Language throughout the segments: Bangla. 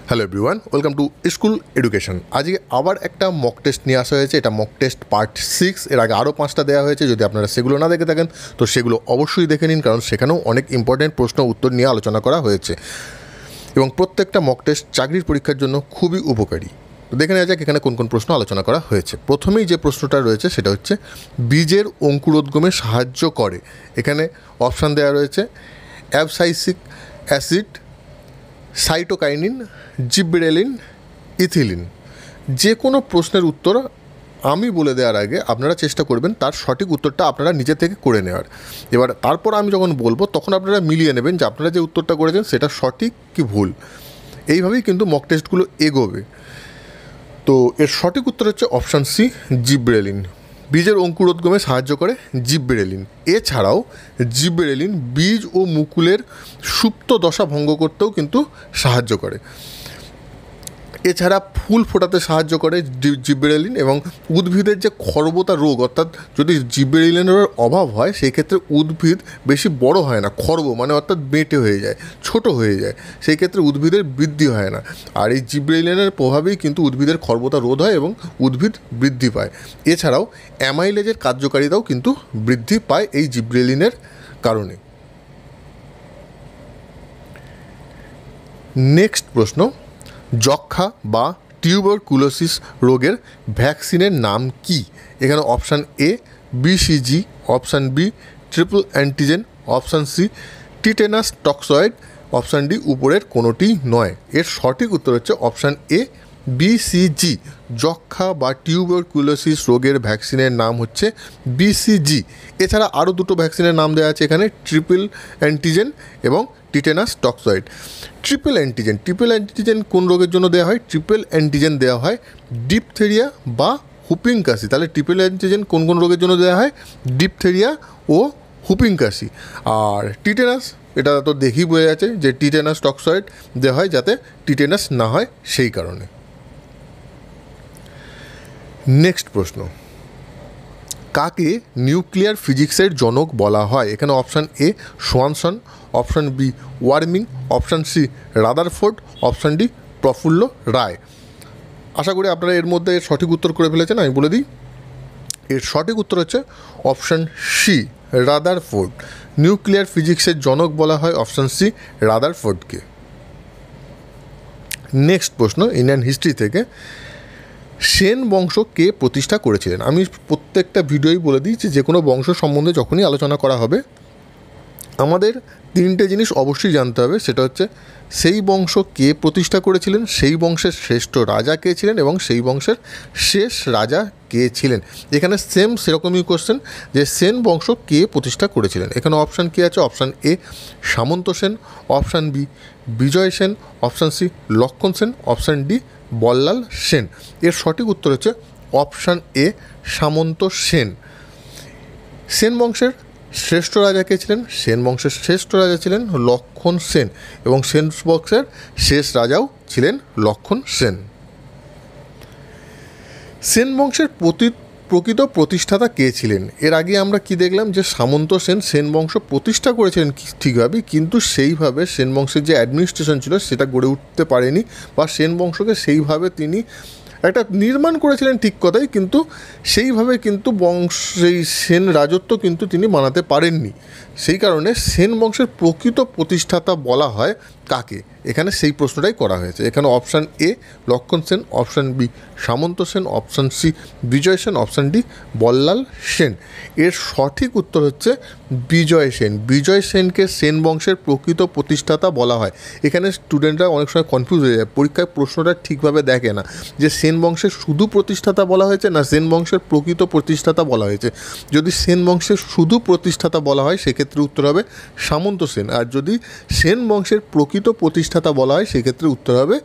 Hello everyone, welcome to school education. আজকে আবার একটা মক টেস্ট নিয়ে আসা হয়েছে। এটা মক টেস্ট পার্ট 6। এর আগে আরও 5টা দেওয়া হয়েছে। যদি আপনারা সেগুলো না দেখে থাকেন তো সেগুলো অবশ্যই দেখে নিন, কারণ সেখানেও অনেক ইম্পর্টেন্ট প্রশ্ন উত্তর নিয়ে আলোচনা করা হয়েছে এবং প্রত্যেকটা মক টেস্ট চাকরির পরীক্ষার জন্য খুবই উপকারী। তো দেখে নেওয়া যাক এখানে কোন কোন প্রশ্ন আলোচনা করা হয়েছে। প্রথমেই যে প্রশ্নটা রয়েছে সেটা হচ্ছে বীজের অঙ্কুরোদ্গমে সাহায্য করে। এখানে অপশান দেওয়া রয়েছে অ্যাবসাইসিক অ্যাসিড, সাইটোকাইনিন, জিব্রেলিন, ইথিলিন। যে কোনো প্রশ্নের উত্তর আমি বলে দেওয়ার আগে আপনারা চেষ্টা করবেন তার সঠিক উত্তরটা আপনারা নিজে থেকে করে নেওয়ার। এবার তারপর আমি যখন বলবো তখন আপনারা মিলিয়ে নেবেন যে আপনারা যে উত্তরটা করেছেন সেটা সঠিক কি ভুল। এইভাবেই কিন্তু মক টেস্টগুলো এগোবে। তো এর সঠিক উত্তর হচ্ছে অপশান সি, জিব্রেলিন। বীজের অঙ্কুরোদ্গমে সাহায্য করে জিব্রেলিন। এছাড়াও জিব্রেলিন বীজ ও মুকুলের সুপ্ত দশা ভঙ্গ করতেও কিন্তু সাহায্য করে। এছাড়া ফুল ফোটাতে সাহায্য করে জিব্রেলিন, এবং উদ্ভিদের যে খর্বতা রোগ, অর্থাৎ যদি জিব্রেলিনের অভাব হয় সেই ক্ষেত্রে উদ্ভিদ বেশি বড় হয় না, খর্ব মানে অর্থাৎ বেঁটে হয়ে যায়, ছোট হয়ে যায়, সেই ক্ষেত্রে উদ্ভিদের বৃদ্ধি হয় না। আর এই জিব্রেলিনের প্রভাবেই কিন্তু উদ্ভিদের খর্বতা রোধ হয় এবং উদ্ভিদ বৃদ্ধি পায়। এছাড়াও অ্যামাইলেজের কার্যকারিতাও কিন্তু বৃদ্ধি পায় এই জিব্রেলিনের কারণে। নেক্সট প্রশ্ন, যক্ষা বা টিউবারকুলোসিস রোগের ভ্যাকসিনের নাম কি? এখানে option A BCG, option B triple antigen, option C tetanus toxoid, option D উপরের কোনোটি নয়। এর সঠিক উত্তর হচ্ছে অপশান এ বিসিজি। যক্ষা বা টিউবারকুলোসিস রোগের ভ্যাকসিনের নাম হচ্ছে বিসিজি। এছাড়া আরও দুটো ভ্যাকসিনের নাম দেওয়া আছে এখানে, ট্রিপল অ্যান্টিজেন এবং টিটেনাস টক্সয়েড। ট্রিপল অ্যান্টিজেন কোন রোগের জন্য দেওয়া হয়? ট্রিপল অ্যান্টিজেন দেওয়া হয় ডিপথেরিয়া বা হুপিং কাশি। তাহলে ট্রিপল অ্যান্টিজেন কোন কোন রোগের জন্য দেওয়া হয়? ডিপথেরিয়া ও হুপিং কাশি। আর টিটেনাস, এটা তো দেখেই বোঝা যাচ্ছে যে টিটেনাস টক্সয়েড দেওয়া হয় যাতে টিটেনাস না হয় সেই কারণে। নেক্সট প্রশ্ন, কাকে নিউক্লিয়ার ফিজিক্সের জনক বলা হয়? এখানে option A Swanson, option B Warming, option C Rutherford, option D Prafulla Ray. আশা করি আপনারা এর মধ্যে সঠিক উত্তর করে ফেলেছেন। আমি বলে দিই, এর সঠিক উত্তর হচ্ছে অপশান সি রাদারফোর্ড। নিউক্লিয়ার ফিজিক্সের জনক বলা হয় অপশান সি রাদারফোর্ডকে। নেক্সট প্রশ্ন, ইন্ডিয়ান হিস্ট্রি থেকে, সেন বংশ কে প্রতিষ্ঠা করেছিলেন? আমি প্রত্যেকটা ভিডিওই বলে দিই যে কোনো বংশ সম্বন্ধে যখনই আলোচনা করা হবে আমাদের তিনটে জিনিস অবশ্যই জানতে হবে। সেটা হচ্ছে সেই বংশ কে প্রতিষ্ঠা করেছিলেন, সেই বংশের শ্রেষ্ঠ রাজা কে ছিলেন এবং সেই বংশের শেষ রাজা কে ছিলেন। এখানে সেম সেরকমই কোশ্চেন যে সেন বংশ কে প্রতিষ্ঠা করেছিলেন। এখানে অপশান কী আছে? Option A Samanta Sen, option B Bijay Sen, option C Lakshman Sen, option D Ballal Sen. এর সঠিক উত্তর হচ্ছে অপশান এ সামন্ত সেন। সেন বংশের শ্রেষ্ঠ রাজা কে ছিলেন? সেন বংশের শ্রেষ্ঠ রাজা ছিলেন লক্ষণ সেন, এবং সেন বংশের শেষ রাজাও ছিলেন লক্ষণ সেন। সেন বংশের প্রকৃত প্রতিষ্ঠাতা কে ছিলেন? এর আগে আমরা কি দেখলাম যে সামন্ত সেন সেন বংশ প্রতিষ্ঠা করেছিলেন ঠিকভাবেই, কিন্তু সেইভাবে সেন বংশের যে অ্যাডমিনিস্ট্রেশন ছিল সেটা গড়ে উঠতে পারেনি, বা সেন বংশকে সেইভাবে তিনি একটা নির্মাণ করেছিলেন ঠিক কথাই, কিন্তু সেইভাবে কিন্তু সেই সেন রাজত্ব কিন্তু তিনি বানাতে পারেননি। সেই কারণে সেন বংশের প্রকৃত প্রতিষ্ঠাতা বলা হয় কাকে? এখানে সেই প্রশ্নটাই করা হয়েছে। এখানে অপশান এ লক্ষণ সেন, অপশান বি সামন্ত সেন, অপশান সি বিজয় সেন, অপশান ডি বল্লাল সেন। এর সঠিক উত্তর হচ্ছে বিজয় সেন। বিজয় সেনকে সেন বংশের প্রকৃত প্রতিষ্ঠাতা বলা হয়। এখানে স্টুডেন্টরা অনেক সময় কনফিউজ হয়ে যায়, পরীক্ষায় প্রশ্নটা ঠিকভাবে দেখে না যে সেন বংশের শুধু প্রতিষ্ঠাতা বলা হয়েছে না সেন বংশের প্রকৃত প্রতিষ্ঠাতা বলা হয়েছে। যদি সেন বংশের শুধু প্রতিষ্ঠাতা বলা হয় সেক্ষেত্রে উত্তর হবে সামন্ত সেন, আর যদি সেন বংশের প্রকৃত প্রতিষ্ঠাতা বলা হয় সেক্ষেত্রে উত্তর হবে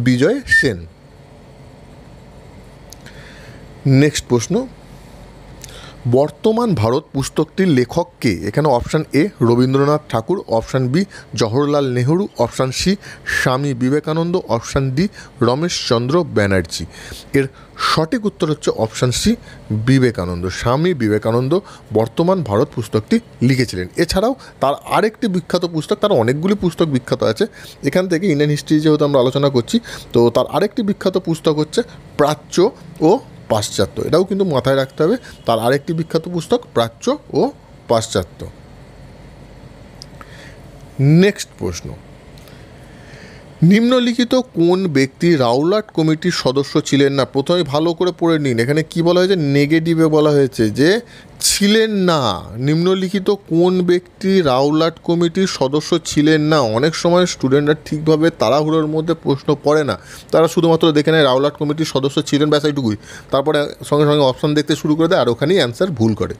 বিজয় সেন। নেক্সট প্রশ্ন, বর্তমান ভারত পুস্তকটির লেখক কে? এখানে option A Rabindranath Tagore, option B Jawaharlal Nehru, option C Swami Vivekananda, option D Rameshchandra Banerjee. এর সঠিক উত্তর হচ্ছে অপশান সি বিবেকানন্দ। স্বামী বিবেকানন্দ বর্তমান ভারত পুস্তকটি লিখেছিলেন। এছাড়াও তার আরেকটি বিখ্যাত পুস্তক, তার অনেকগুলি পুস্তক বিখ্যাত আছে, এখান থেকে ইন্ডিয়ান হিস্ট্রি যেহেতু আমরা আলোচনা করছি, তো তার আরেকটি বিখ্যাত পুস্তক হচ্ছে প্রাচ্য ও পাশ্চাত্য। এটাও কিন্তু মাথায় রাখতে হবে, তার আরেকটি বিখ্যাত পুস্তক প্রাচ্য ও পাশ্চাত্য। নেক্সট প্রশ্ন, নিম্নলিখিত কোন ব্যক্তি রাওলাট কমিটির সদস্য ছিলেন না? প্রথমে ভালো করে পড়ে নিন, এখানে কি বলা হয়েছে, নেগেটিভে বলা হয়েছে যে ছিলেন না। নিম্নলিখিত কোন ব্যক্তি রাওলাট কমিটির সদস্য ছিলেন না? অনেক সময় স্টুডেন্টরা ঠিকভাবে তাড়াহুড়োর মধ্যে প্রশ্ন পড়ে না, তারা শুধুমাত্র দেখে নেয় রাওলাট কমিটির সদস্য ছিলেন ব্যাস এইটুকুই, তারপরে সঙ্গে সঙ্গে অপশান দেখতে শুরু করে দেয় আর ওখানেই অ্যান্সার ভুল করে।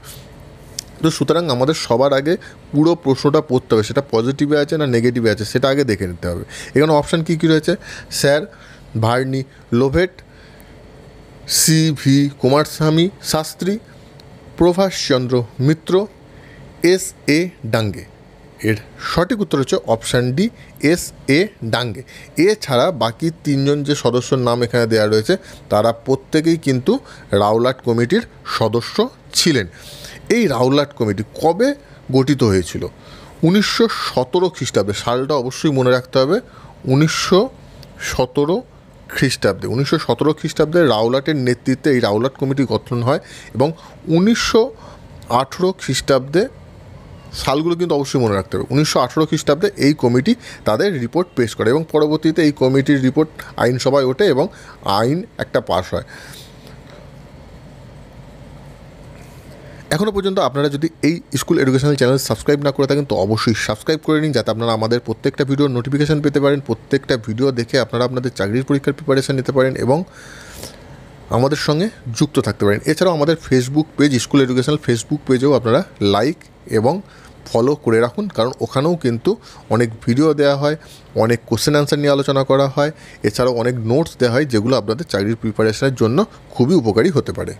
তো সুতরাং আমাদের সবার আগে পুরো প্রশ্নটা পড়তে হবে, সেটা পজিটিভে আছে না নেগেটিভে আছে সেটা আগে দেখে নিতে হবে। এখানে অপশান কী কী রয়েছে, sir Verney Lovett, C V Kumaraswamy Shastri, Prabhashchandra Mitra, S A Dange. এর সঠিক উত্তর হচ্ছে option D S A Dange. এছাড়া বাকি তিনজন যে সদস্যর নাম এখানে দেওয়া রয়েছে তারা প্রত্যেকেই কিন্তু রাওলাট কমিটির সদস্য ছিলেন। এই রাওলাট কমিটি কবে গঠিত হয়েছিল? 1917 খ্রিস্টাব্দে, সালটা অবশ্যই মনে রাখতে হবে, 1917 খ্রিস্টাব্দে। 1917 খ্রিস্টাব্দে রাওলাটের নেতৃত্বে এই রাওলাট কমিটি গঠন হয় এবং 1918 খ্রিস্টাব্দে, সালগুলো কিন্তু অবশ্যই মনে রাখতে হবে, 1918 খ্রিস্টাব্দে এই কমিটি তাদের রিপোর্ট পেশ করে এবং পরবর্তীতে এই কমিটির রিপোর্ট আইনসভায় ওঠে এবং আইন একটা পাস হয়। এখনও পর্যন্ত আপনারা যদি এই স্কুল এডুকেশনাল চ্যানেল সাবস্ক্রাইব না করে থাকেন তো অবশ্যই সাবস্ক্রাইব করে নিন, যাতে আপনারা আমাদের প্রত্যেকটা ভিডিওর নোটিফিকেশান পেতে পারেন, প্রত্যেকটা ভিডিও দেখে আপনারা আপনাদের চাকরির পরীক্ষার প্রিপারেশান নিতে পারেন এবং আমাদের সঙ্গে যুক্ত থাকতে পারেন। এছাড়াও আমাদের Facebook page, school educational Facebook পেজেও আপনারা লাইক এবং ফলো করে রাখুন, কারণ ওখানেও কিন্তু অনেক ভিডিও দেওয়া হয়, অনেক কোশ্চেন অ্যান্সার নিয়ে আলোচনা করা হয়, এছাড়াও অনেক নোটস দেওয়া হয় যেগুলো আপনাদের চাকরির প্রিপারেশনের জন্য খুবই উপকারী হতে পারে।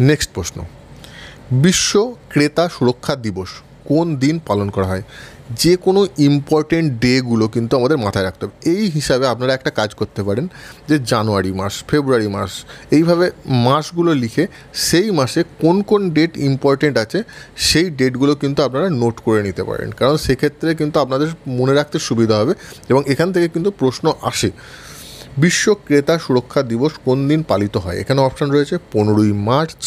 নেক্সট প্রশ্ন, বিশ্ব ক্রেতা সুরক্ষা দিবস কোন দিন পালন করা হয়? যে কোনো ইম্পর্টেন্ট ডেগুলো কিন্তু আমাদের মাথায় রাখতে হবে। এই হিসাবে আপনারা একটা কাজ করতে পারেন যে জানুয়ারি মাস, ফেব্রুয়ারি মাস, এইভাবে মাসগুলো লিখে সেই মাসে কোন কোন ডেট ইম্পর্টেন্ট আছে সেই ডেটগুলো কিন্তু আপনারা নোট করে নিতে পারেন, কারণ সেক্ষেত্রে কিন্তু আপনাদের মনে রাখতে সুবিধা হবে এবং এখান থেকে কিন্তু প্রশ্ন আসে। বিশ্ব ক্রেতা সুরক্ষা দিবস কোন দিন পালিত হয়? এখানে অপশান রয়েছে 15ই মার্চ,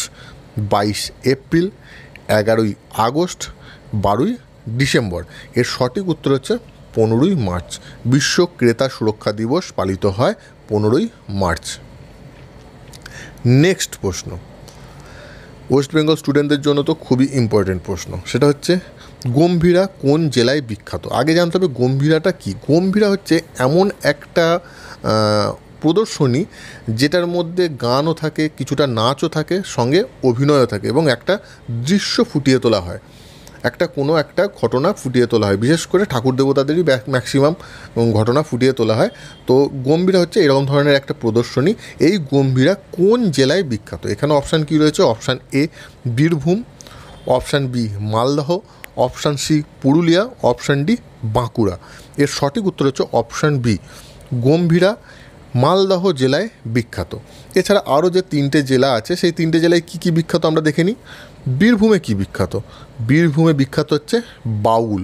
22 এপ্রিল, 11ই আগস্ট, 12ই ডিসেম্বর। এর সঠিক উত্তর হচ্ছে 15ই মার্চ। বিশ্ব ক্রেতা সুরক্ষা দিবস পালিত হয় 15ই মার্চ। নেক্সট প্রশ্ন, ওয়েস্ট বেঙ্গল স্টুডেন্টদের জন্য তো খুবই ইম্পর্টেন্ট প্রশ্ন, সেটা হচ্ছে গম্ভীরা কোন জেলায় বিখ্যাত? আগে জানতে হবে গম্ভীরাটা কী। গম্ভীরা হচ্ছে এমন একটা প্রদর্শনী যেটার মধ্যে গানও থাকে, কিছুটা নাচও থাকে, সঙ্গে অভিনয়ও থাকে এবং একটা দৃশ্য ফুটিয়ে তোলা হয়, কোনো একটা ঘটনা ফুটিয়ে তোলা হয়, বিশেষ করে ঠাকুর দেবতাদেরই ম্যাক্সিমাম ঘটনা ফুটিয়ে তোলা হয়। তো গম্ভীরা হচ্ছে এরকম ধরনের একটা প্রদর্শনী। এই গম্ভীরা কোন জেলায় বিখ্যাত? এখানে অপশান কী রয়েছে, option A Birbhum, option B Maldah, option C Purulia, option D Bankura. এর সঠিক উত্তর হচ্ছে অপশান বি, গম্ভীরা মালদহ জেলায় বিখ্যাত। এছাড়া আরও যে 3টে জেলা আছে সেই 3টে জেলায় কী কী বিখ্যাত আমরা দেখে নিই। বীরভূমে কী বিখ্যাত? বীরভূমে বিখ্যাত হচ্ছে বাউল,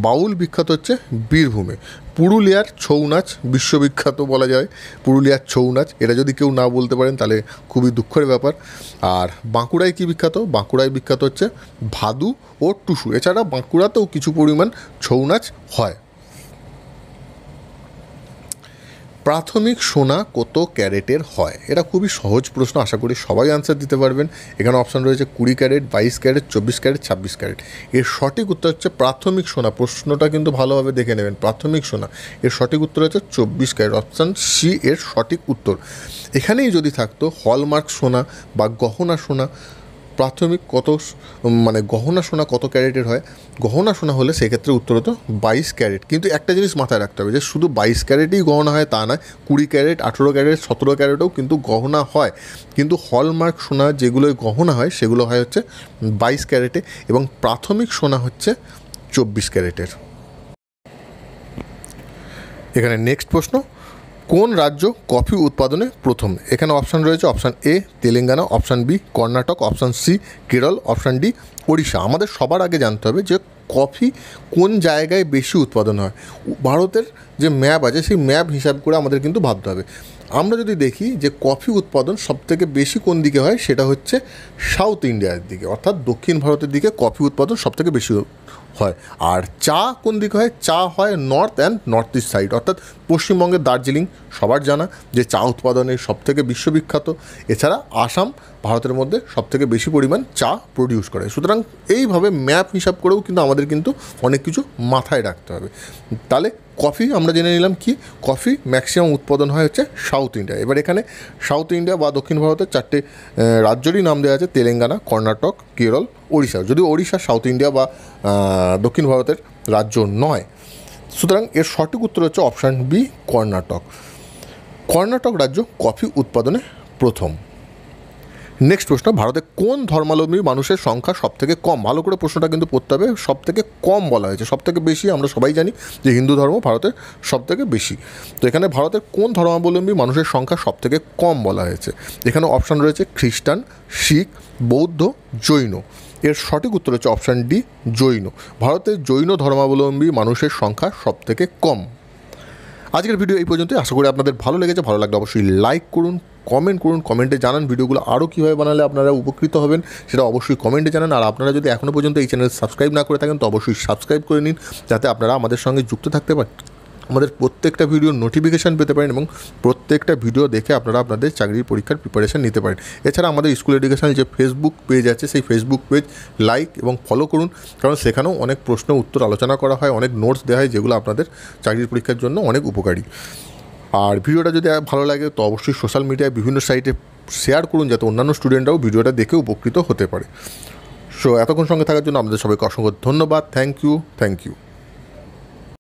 বাউল বিখ্যাত হচ্ছে বীরভূমে। পুরুলিয়ার ছৌ নাচ বিশ্ববিখ্যাত বলা যায়, পুরুলিয়ার ছৌ নাচ, এটা যদি কেউ না বলতে পারেন তাহলে খুবই দুঃখের ব্যাপার। আর বাঁকুড়ায় কী বিখ্যাত? বাঁকুড়ায় বিখ্যাত হচ্ছে ভাদু ও টুসু। এছাড়া বাঁকুড়াতেও কিছু পরিমাণ ছৌ নাচ হয়। প্রাথমিক সোনা কত ক্যারেটের হয়? এটা খুবই সহজ প্রশ্ন, আশা করি সবাই আনসার দিতে পারবেন। এখানে অপশান রয়েছে 20 ক্যারেট, 22 ক্যারেট, 24 ক্যারেট, 26 ক্যারেট। এর সঠিক উত্তর হচ্ছে প্রাথমিক সোনা। প্রশ্নটা কিন্তু ভালোভাবে দেখে নেবেন, প্রাথমিক সোনা, এর সঠিক উত্তর হচ্ছে 24 ক্যারেট, অপশান সি এর সঠিক উত্তর। এখানেই যদি থাকতো হলমার্ক সোনা বা গহনা সোনা প্রাথমিক কত মানে গহনা সোনা কত ক্যারেটের হয়? গহনা সোনা হলে সেক্ষেত্রে উত্তর হতো 22 ক্যারেট। কিন্তু একটা জিনিস মাথায় রাখতে হবে যে শুধু 22 ক্যারেটই গহনা হয় তা নয়, 20 ক্যারেট, 18 ক্যারেট, 17 ক্যারেটও কিন্তু গহনা হয়। কিন্তু হলমার্ক সোনা যেগুলোই গহনা হয় সেগুলো হয় হচ্ছে 22 ক্যারেটে, এবং প্রাথমিক সোনা হচ্ছে 24 ক্যারেটের। এখানে নেক্সট প্রশ্ন, কোন রাজ্য কফি উৎপাদনে প্রথম? এখানে অপশান রয়েছে option A Telangana, option B Karnataka, option C Kerala, option D Odisha. আমাদের সবার আগে জানতে হবে যে কফি কোন জায়গায় বেশি উৎপাদন হয়। ভারতের যে ম্যাপ আছে সেই ম্যাপ হিসাব করে আমাদের কিন্তু ভাবতে হবে। আমরা যদি দেখি যে কফি উৎপাদন সবথেকে বেশি কোন দিকে হয়, সেটা হচ্ছে সাউথ ইন্ডিয়ার দিকে, অর্থাৎ দক্ষিণ ভারতের দিকে কফি উৎপাদন সবথেকে বেশি হয়। আর চা কোন দিকে হয়? চা হয় north and north east side, অর্থাৎ পশ্চিমবঙ্গের দার্জিলিং সবার জানা যে চা উৎপাদনে সবথেকে বিশ্ববিখ্যাত। এছাড়া আসাম ভারতের মধ্যে সবথেকে বেশি পরিমাণ চা প্রডিউস করে। সুতরাং এইভাবে ম্যাপ হিসাব করেও কিন্তু আমাদের কিন্তু অনেক কিছু মাথায় রাখতে হবে। তাহলে কফি আমরা জেনে নিলাম কি, কফি ম্যাক্সিমাম উৎপাদন হয় হচ্ছে সাউথ ইন্ডিয়া। এবার এখানে সাউথ ইন্ডিয়া বা দক্ষিণ ভারতের 4টে রাজ্যেরই নাম দেওয়া আছে, তেলেঙ্গানা, কর্ণাটক, কেরল, ওড়িশা। যদিও ওড়িশা সাউথ ইন্ডিয়া বা দক্ষিণ ভারতের রাজ্য নয়। সুতরাং এর সঠিক উত্তর হচ্ছে অপশান বি কর্ণাটক। কর্ণাটক রাজ্য কফি উৎপাদনে প্রথম। নেক্সট প্রশ্ন, ভারতে কোন ধর্মাবলম্বী মানুষের সংখ্যা সবথেকে কম? ভালো করে প্রশ্নটা কিন্তু পড়তে হবে। সবথেকে কম বলা হয়েছে, সবথেকে বেশি আমরা সবাই জানি যে হিন্দু ধর্ম ভারতের সবথেকে বেশি। তো এখানে ভারতের কোন ধর্মাবলম্বী মানুষের সংখ্যা সবথেকে কম বলা হয়েছে? এখানে অপশান রয়েছে খ্রিস্টান, শিখ, বৌদ্ধ, জৈন। এর সঠিক উত্তর হচ্ছে অপশান ডি জৈন। ভারতের জৈন ধর্মাবলম্বী মানুষের সংখ্যা সবথেকে কম। আজকের ভিডিও এই পর্যন্তই। আশা করি আপনাদের ভালো লেগেছে। ভালো লাগলে অবশ্যই লাইক করুন, কমেন্ট করুন, কমেন্টে জানান ভিডিওগুলো আরও কীভাবে বানালে আপনারা উপকৃত হবেন সেটা অবশ্যই কমেন্টে জানান। আর আপনারা যদি এখনও পর্যন্ত এই চ্যানেল সাবস্ক্রাইব না করে থাকেন তো অবশ্যই সাবস্ক্রাইব করে নিন, যাতে আপনারা আমাদের সঙ্গে যুক্ত থাকতে পারেন, আমাদের প্রত্যেকটা ভিডিওর নোটিফিকেশান পেতে পারেন এবং প্রত্যেকটা ভিডিও দেখে আপনারা আপনাদের চাকরির পরীক্ষার প্রিপারেশান নিতে পারেন। এছাড়া আমাদের স্কুল এডুকেশান যে ফেসবুক পেজ আছে সেই ফেসবুক পেজ লাইক এবং ফলো করুন, কারণ সেখানেও অনেক প্রশ্ন উত্তর আলোচনা করা হয়, অনেক নোটস দেওয়া হয় যেগুলো আপনাদের চাকরির পরীক্ষার জন্য অনেক উপকারী। আর ভিডিওটা যদি ভালো লাগে তো অবশ্যই সোশ্যাল মিডিয়ায় বিভিন্ন সাইটে শেয়ার করুন, যাতে অন্যান্য স্টুডেন্টরাও ভিডিওটা দেখে উপকৃত হতে পারে। সো এতক্ষণ সঙ্গে থাকার জন্য আপনাদের সবাইকে অসংখ্য ধন্যবাদ। Thank you.